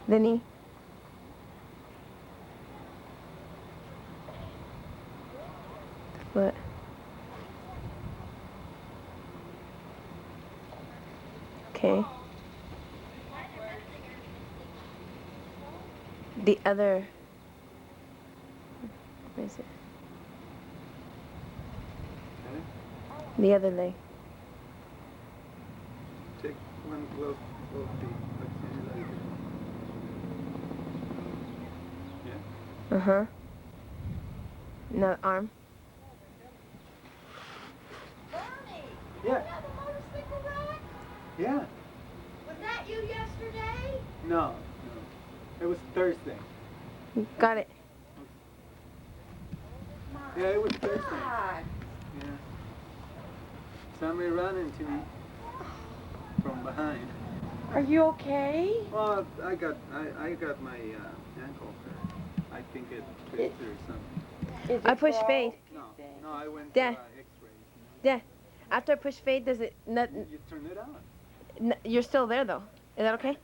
The knee. The foot. Okay. The other. Where is it? Okay. The other leg. Take one glove off the leg. Yeah. Uh-huh. Now arm. Bernie! Yeah. You had a motorcycle wreck? Yeah. Was that you yesterday? No. It was Thursday. Got it. My Yeah, it was Thursday. God. Yeah. Somebody ran into me from behind. Are you okay? Well, I got my ankle hurt. I think it twisted or something. Is I it push broke? fade. No, I went Dad. for X-rays. Yeah. After I push fade, does it not? You turn it on. You're still there though. Is that okay?